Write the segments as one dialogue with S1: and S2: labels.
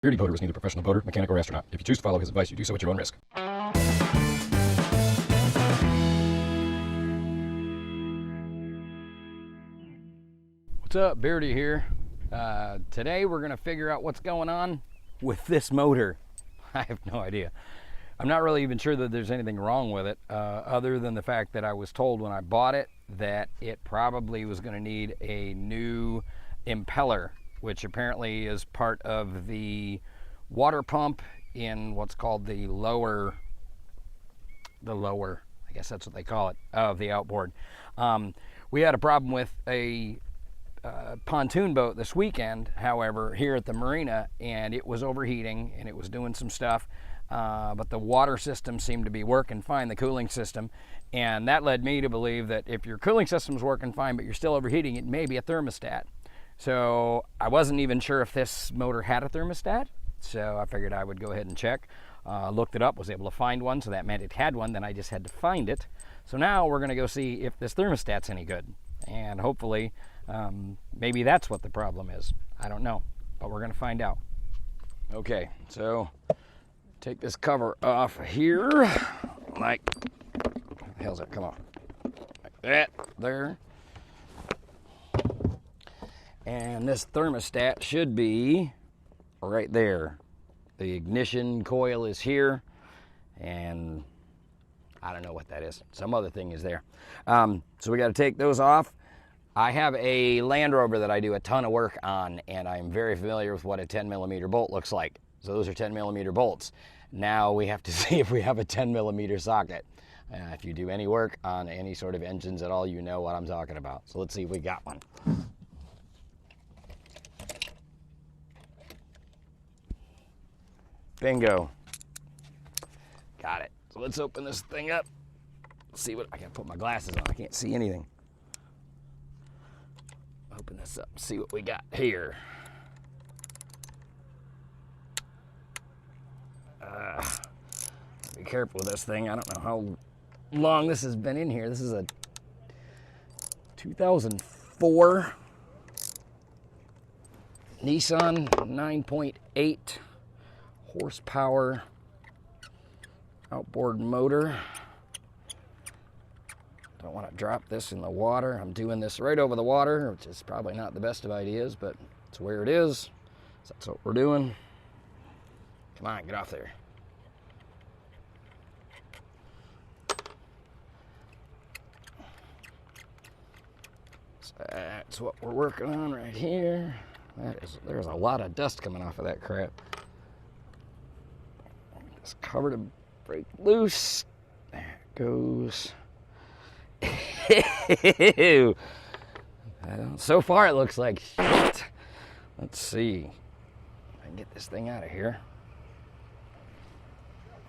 S1: Beardy boater is neither professional boater, mechanic, or astronaut. If you choose to follow his advice, you do so at your own risk.
S2: What's up, Beardy here. Today we're going to figure out what's going on with this motor. I have no idea. I'm not really even sure that there's anything wrong with it, other than the fact that I was told when I bought it that it probably was going to need a new impeller, which apparently is part of the water pump in what's called the lower, I guess that's what they call it, of the outboard. We had a problem with a pontoon boat this weekend, however, here at the marina, and it was overheating and it was doing some stuff, but the water system seemed to be working fine, the cooling system, and that led me to believe that if your cooling system's working fine but you're still overheating, it may be a thermostat. So I wasn't even sure if this motor had a thermostat, so I figured I would go ahead and check. Looked it up, was able to find one, so that meant it had one, then I just had to find it. So now we're going to go see if this thermostat's any good, and hopefully maybe that's what the problem is. I don't know, but we're going to find out. Okay, so take this cover off here, like, what the hell's that? Come on, like that, there. And this thermostat should be right there. The ignition coil is here, and I don't know what that is. Some other thing is there. So we got to take those off. I have a Land Rover that I do a ton of work on, and I'm very familiar with what a 10mm bolt looks like. So those are 10mm bolts. Now we have to see if we have a 10mm socket. If you do any work on any sort of engines at all, you know what I'm talking about. So let's see if we got one. Bingo. Got it. So let's open this thing up. Let's see what, I gotta put my glasses on. I can't see anything. Open this up, see what we got here. Be careful with this thing. I don't know how long this has been in here. This is a 2004 Nissan 9.8 horsepower outboard motor. Don't want to drop this in the water. I'm doing this right over the water, which is probably not the best of ideas, but it's where it is. So that's what we're doing. Come on, get off there. So that's what we're working on right here. There's a lot of dust coming off of that crap. This cover to break loose. There it goes. So far it looks like shit. Let's see if I can get this thing out of here. I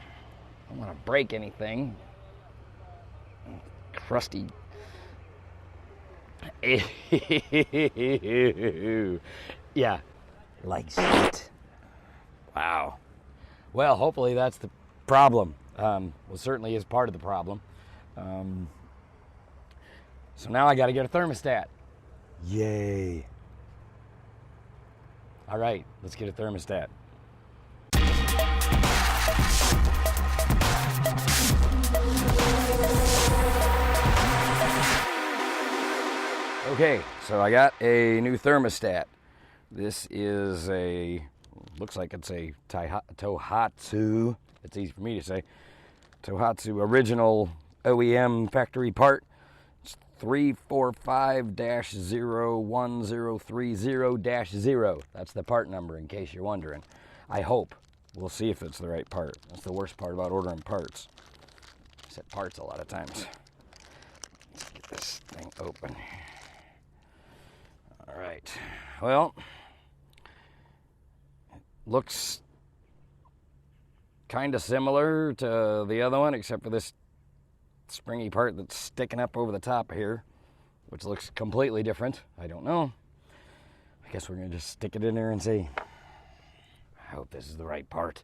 S2: don't want to break anything. Crusty. Yeah, like shit. Wow. Well, hopefully that's the problem. Well, certainly is part of the problem. So now I got to get a thermostat. Yay. All right, let's get a thermostat. Okay, so I got a new thermostat. This is looks like it's a Tohatsu, it's easy for me to say, Tohatsu original OEM factory part. It's 345-01030-0. That's the part number, in case you're wondering. I hope. We'll see if it's the right part. That's the worst part about ordering parts. I said parts a lot of times. Let's get this thing open. All right. Well, it looks kind of similar to the other one, except for this springy part that's sticking up over the top here, which looks completely different. I don't know. I guess we're gonna just stick it in there and see. I hope this is the right part.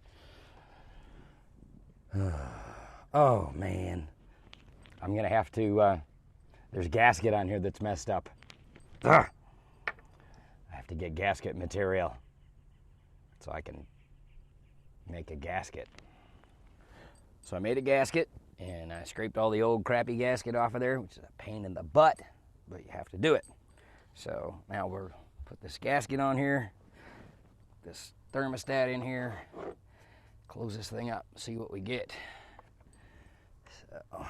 S2: Oh man, I'm gonna have to, there's a gasket on here that's messed up. Ugh. I have to get gasket material so I can make a gasket. So I made a gasket, and I scraped all the old crappy gasket off of there, which is a pain in the butt, but you have to do it. So now we'll put this gasket on here, this thermostat in here, close this thing up, see what we get. So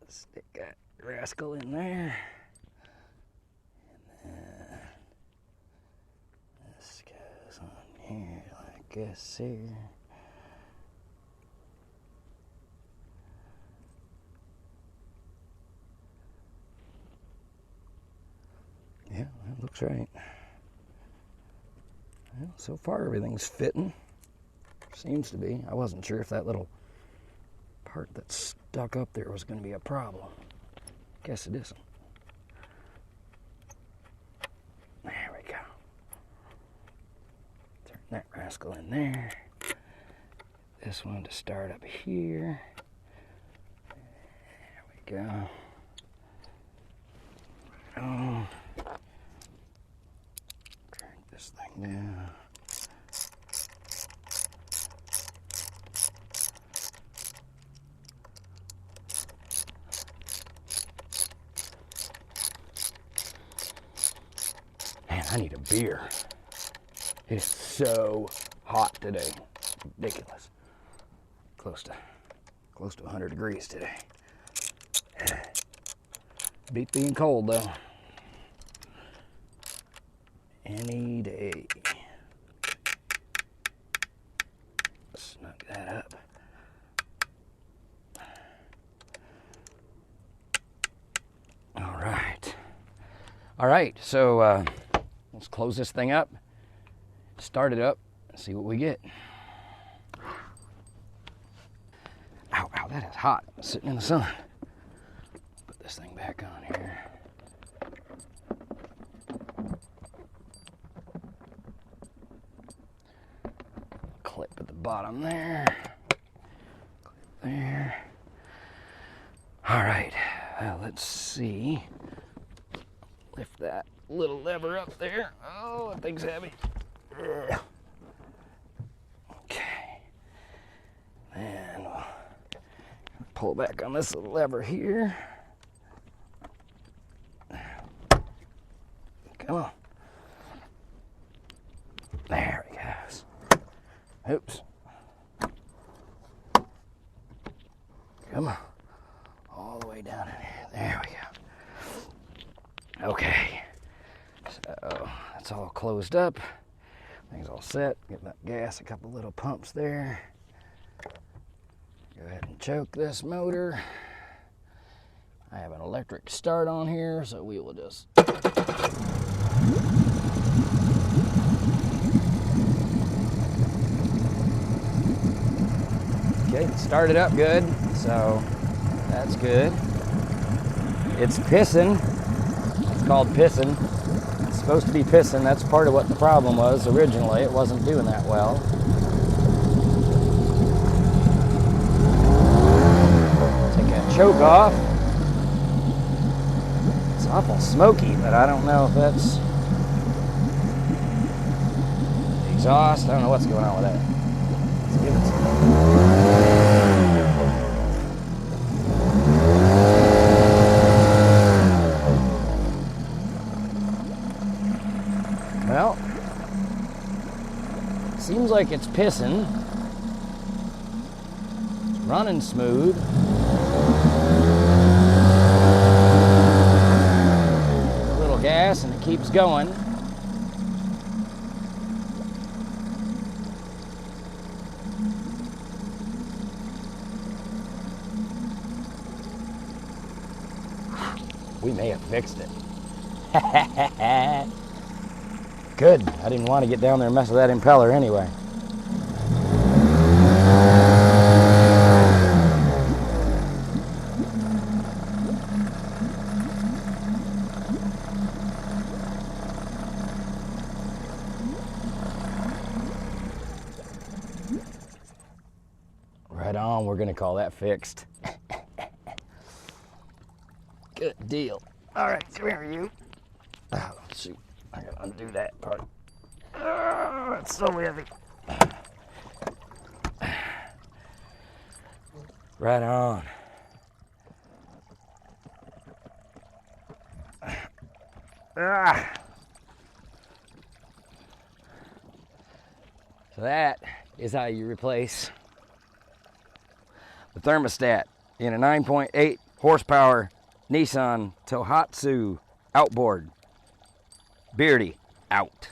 S2: let's stick that rascal in there. And then this goes on here like this here. Yeah, that looks right. Well, so far everything's fitting. Seems to be. I wasn't sure if that little part that's stuck up there was going to be a problem. Guess it isn't. There we go. Turn that rascal in there. This one to start up here. There we go. Oh. Crank this thing down. Man, I need a beer. It is so hot today. It's ridiculous. Close to 100 degrees today. Beat being cold though. Any day. Snug that up. All right, so let's close this thing up, start it up, and see what we get. Ow, ow, that is hot, sitting in the sun. Put this thing back on here. Clip at the bottom there. Clip there. All right, let's see. Lift that little lever up there. Oh, that thing's heavy. Okay. And we'll pull back on this little lever here. Come on. There it goes. Oops. Come on. All the way down in here. There we go. Okay, so that's all closed up. Things all set. Get that gas, a couple little pumps there. Go ahead and choke this motor. I have an electric start on here, so we will just. Okay, it started up good, so that's good. It's pissing. Called pissing. It's supposed to be pissing. That's part of what the problem was originally. It wasn't doing that well. Take that choke off. It's awful smoky, but I don't know if that's the exhaust. I don't know what's going on with that. Let's give it some. Well, seems like it's pissing. It's running smooth. A little gas and it keeps going. We may have fixed it. Good. I didn't want to get down there and mess with that impeller anyway. Right on. We're going to call that fixed. Good deal. All right, come here, you. Oh, shoot. I gotta undo that part. Oh, it's so heavy. Right on. Ah. So that is how you replace the thermostat in a 9.8 horsepower Nissan Tohatsu outboard. Beardy out.